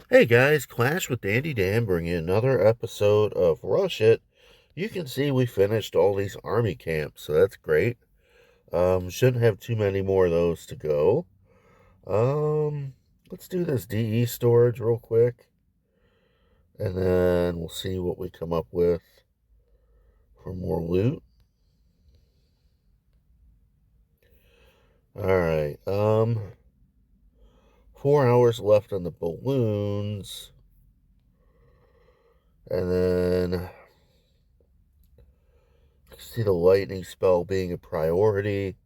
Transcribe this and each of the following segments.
Hey guys, Clash with Dandy Dan bringing another episode of Rush It. You can see we finished all these army camps, so that's great. Shouldn't have too many more of those to go. Let's do this DE storage real quick, and then we'll see what we come up with for more loot. Alright, 4 hours left on the balloons, and then see the lightning spell being a priority,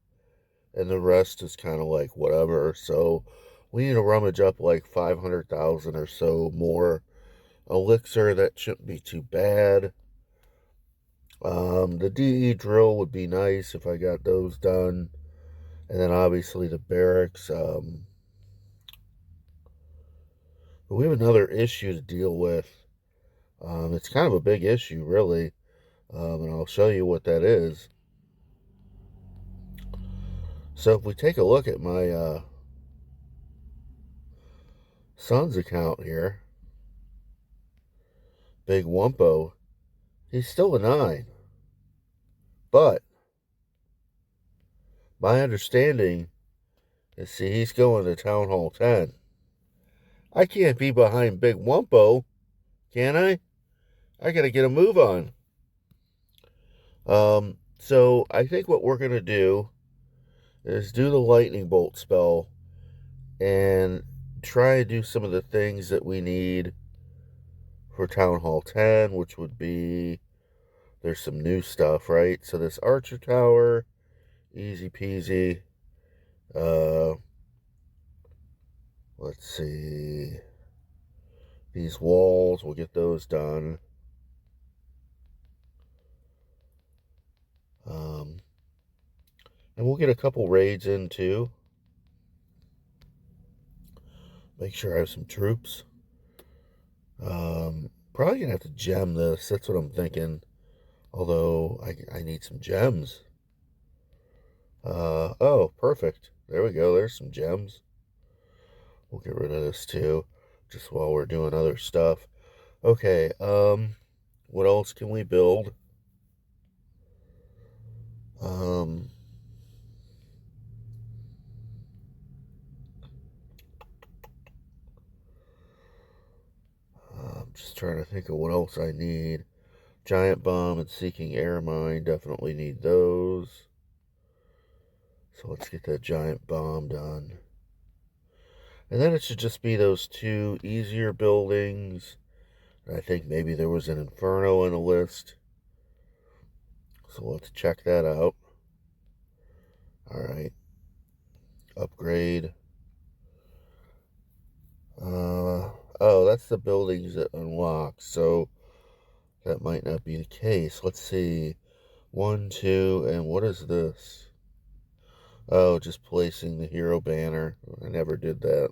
and the rest is kind of like whatever. So we need to rummage up like 500,000 or so more elixir. That shouldn't be too bad. The DE drill would be nice if I got those done. And then obviously the barracks. But we have another issue to deal with. It's kind of a big issue, really. And I'll show you what that is. So if we take a look at my son's account here, Big Wumpo, he's still a 9. But my understanding is, see, he's going to Town Hall 10. I can't be behind Big Wumpo, can I? I gotta get a move on. So I think what we're gonna do is do the lightning bolt spell and try to do some of the things that we need for Town Hall 10, which would be, there's some new stuff, right? So this Archer Tower, easy peasy. Let's see. These walls, we'll get those done. And we'll get a couple raids in too. Make sure I have some troops. Probably gonna have to gem this. That's what I'm thinking. Although I need some gems. Oh, perfect. There we go. There's some gems. We'll get rid of this too, just while we're doing other stuff. Okay, what else can we build? I'm just trying to think of what else I need. Giant bomb and seeking air mine, definitely need those. So let's get that giant bomb done. And then it should just be those two easier buildings. I think maybe there was an Inferno in the list. So let's check that out. Alright. Upgrade. Oh, that's the buildings that unlock. So that might not be the case. Let's see. 1, 2, and what is this? Oh, just placing the hero banner. I never did that.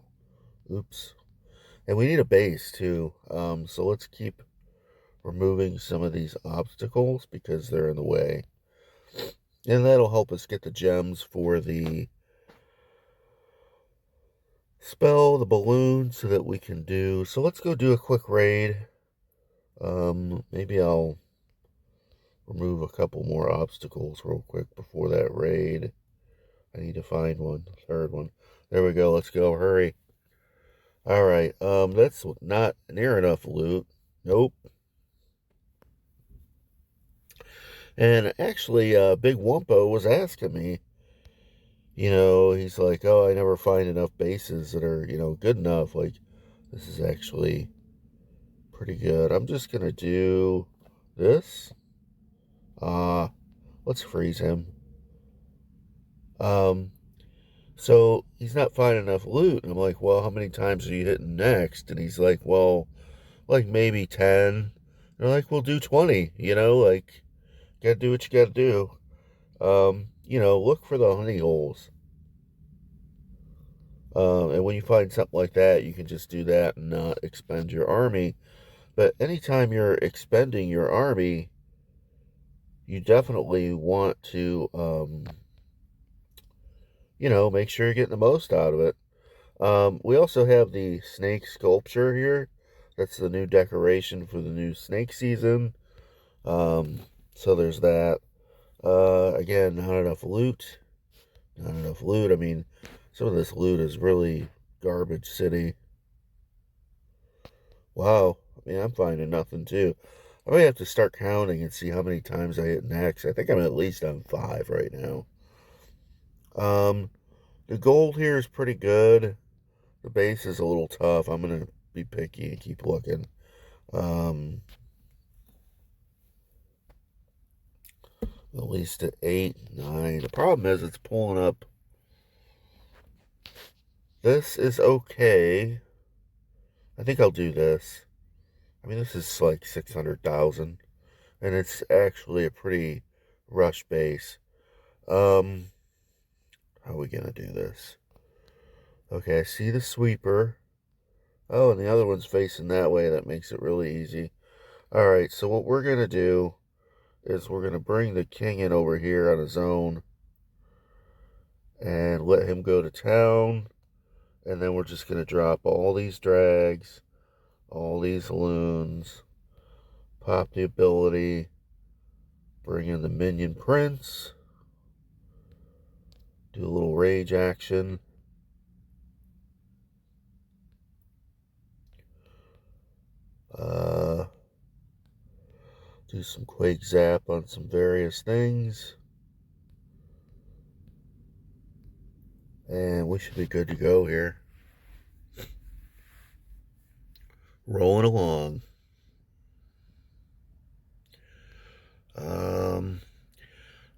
Oops. And we need a base too. So let's keep removing some of these obstacles because they're in the way. And that'll help us get the gems for the spell, the balloon, so that we can do. So let's go do a quick raid. Maybe I'll remove a couple more obstacles real quick before that raid. I need to find one, third one. There we go. Let's go. Hurry. All right. That's not near enough loot. Nope. And actually, Big Wumpo was asking me, he's like, oh, I never find enough bases that are, good enough. Like, this is actually pretty good. I'm just going to do this. Let's freeze him. So he's not finding enough loot. And I'm like, well, how many times are you hitting next? And he's like, well, like maybe 10. And they're like, we'll do 20, like, gotta do what you gotta do. Look for the honey holes. And when you find something like that, you can just do that and not expend your army. But anytime you're expending your army, you definitely want to, make sure you're getting the most out of it. We also have the snake sculpture here. That's the new decoration for the new snake season. Um, so there's that. Again, not enough loot. Not enough loot. I mean, some of this loot is really garbage city. Wow. I mean, I'm finding nothing too. I might have to start counting and see how many times I hit next. I think I'm at least on 5 right now. Um, the gold here is pretty good. The base is a little tough. I'm gonna be picky and keep looking. Um, at least at 8, 9. The problem is it's pulling up. This is okay. I think I'll do this. I mean, this is like 600,000, and it's actually a pretty rush base. How are we gonna do this? Okay, I see the sweeper. Oh, and the other one's facing that way. That makes it really easy. All right, so what we're gonna do is we're gonna bring the king in over here on his own and let him go to town. And then we're just gonna drop all these drags, all these loons, pop the ability, bring in the minion prince, do a little rage action. Do some quake zap on some various things. And we should be good to go here. Rolling along.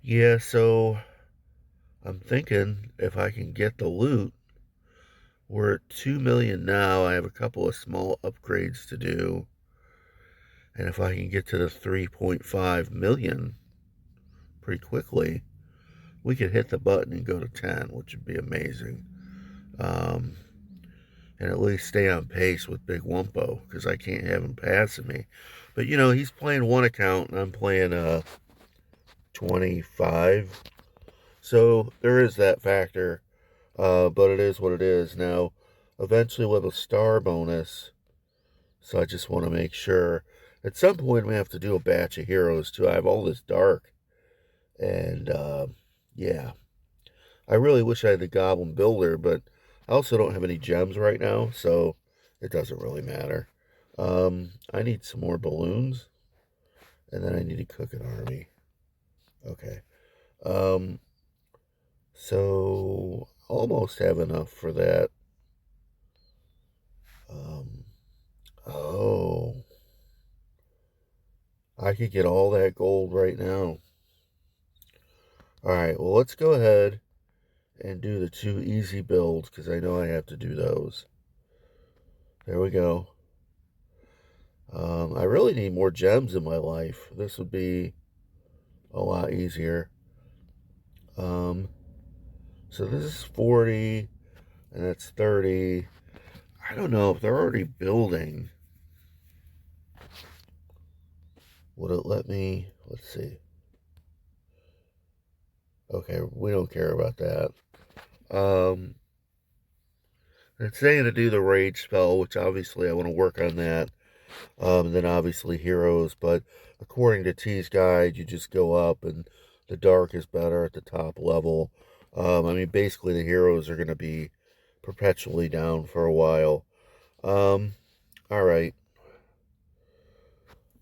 Yeah, so I'm thinking if I can get the loot, we're at 2 million now. I have a couple of small upgrades to do. And if I can get to the 3.5 million pretty quickly, we could hit the button and go to 10, which would be amazing. Um, and at least stay on pace with Big Wumpo, because I can't have him passing me. But, you know, he's playing one account, and I'm playing 25. So there is that factor, but it is what it is. Now, eventually we'll have a star bonus, so I just want to make sure. At some point, we have to do a batch of heroes, too. I have all this dark, and yeah. I really wish I had the Goblin Builder, but I also don't have any gems right now, so it doesn't really matter. I need some more balloons, and then I need to cook an army. Okay. Um, so almost have enough for that. Um, oh, I could get all that gold right now. All right, well, let's go ahead and do the 2 easy builds, because I know I have to do those. There we go. I really need more gems in my life. This would be a lot easier. Um, so this is 40, and that's 30. I don't know if they're already building. Would it let me? Let's see. Okay, we don't care about that. It's saying to do the rage spell, which obviously I want to work on that. And then obviously heroes, but according to T's guide, you just go up, and the dark is better at the top level. I mean, basically the heroes are going to be perpetually down for a while. All right.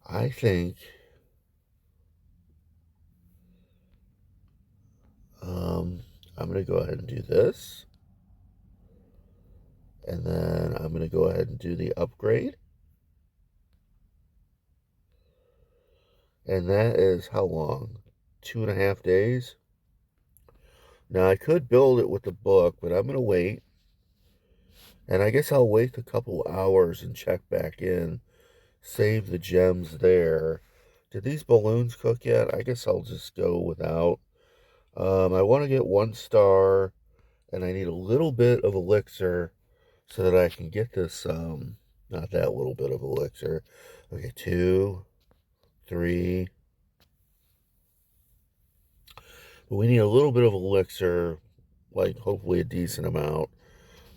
I think I'm going to go ahead and do this. And then I'm going to go ahead and do the upgrade. And that is how long? 2.5 days? Now, I could build it with the book, but I'm going to wait. And I guess I'll wait a couple hours and check back in. Save the gems there. Did these balloons cook yet? I guess I'll just go without. I want to get 1 star, and I need a little bit of elixir so that I can get this, not that little bit of elixir. Okay, 2, 3. But we need a little bit of elixir, like hopefully a decent amount.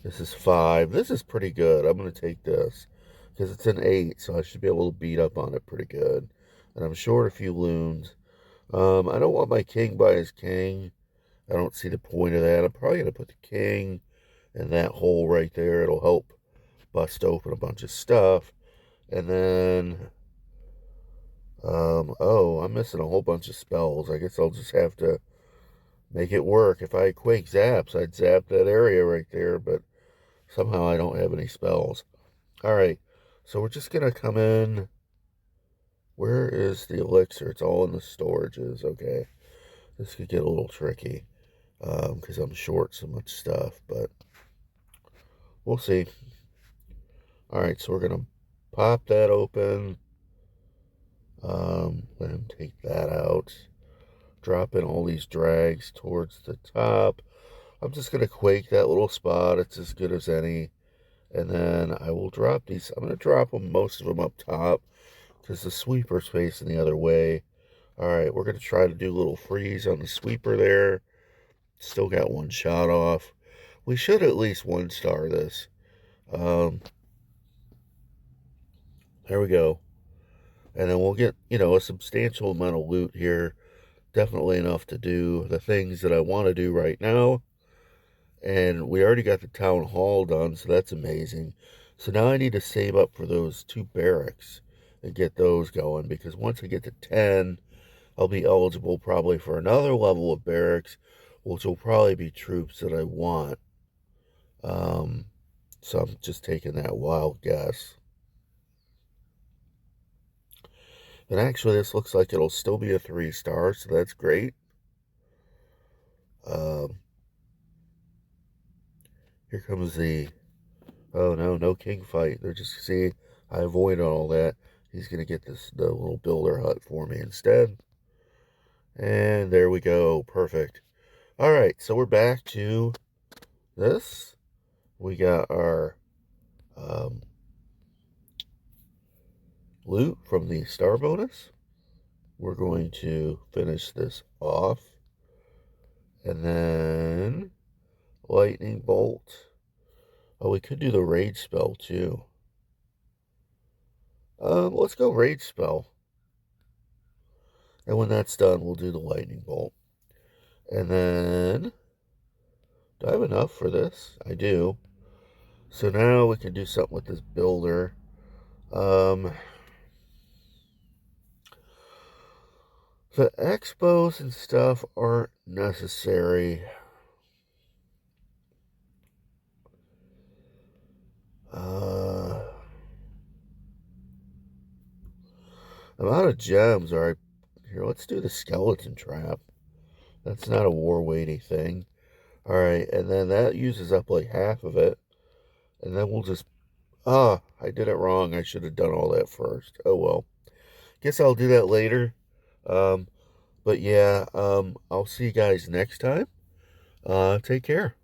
This is 5. This is pretty good. I'm going to take this because it's an 8, so I should be able to beat up on it pretty good. And I'm short a few loons. I don't want my king by his king. I don't see the point of that. I'm probably going to put the king in that hole right there. It'll help bust open a bunch of stuff. And then, oh, I'm missing a whole bunch of spells. I guess I'll just have to make it work. If I had Quake Zaps, I'd zap that area right there, but somehow I don't have any spells. All right, so we're just going to come in. Where is the elixir? It's all in the storages. Okay, this could get a little tricky because I'm short so much stuff, but we'll see. All right, so we're going to pop that open. Let him take that out. Drop in all these drags towards the top. I'm just going to quake that little spot. It's as good as any. And then I will drop these. I'm going to drop them, most of them up top, because the sweeper's facing the other way. All right, we're going to try to do a little freeze on the sweeper there. Still got one shot off. We should at least 1-star this. There we go. And then we'll get, a substantial amount of loot here. Definitely enough to do the things that I want to do right now. And we already got the town hall done, so that's amazing. So now I need to save up for those 2 barracks and get those going, because once I get to 10, I'll be eligible probably for another level of barracks, which will probably be troops that I want. So I'm just taking that wild guess. And actually, this looks like it'll still be a 3-star, so that's great. Here comes the... Oh, no king fight. They're just, see, I avoided all that. He's going to get the little builder hut for me instead. And there we go. Perfect. All right, so we're back to this. We got our loot from the star bonus. We're going to finish this off. And then lightning bolt. Oh, we could do the rage spell too. Let's go rage spell. And when that's done, we'll do the lightning bolt. And then, do I have enough for this? I do. So now we can do something with this builder. The expos and stuff aren't necessary. I'm out of gems. All right, here, let's do the skeleton trap. That's not a war weighty thing. All right, and then that uses up like half of it. And then we'll just... I did it wrong. I should have done all that first. Oh, well. Guess I'll do that later. But yeah, I'll see you guys next time. Take care.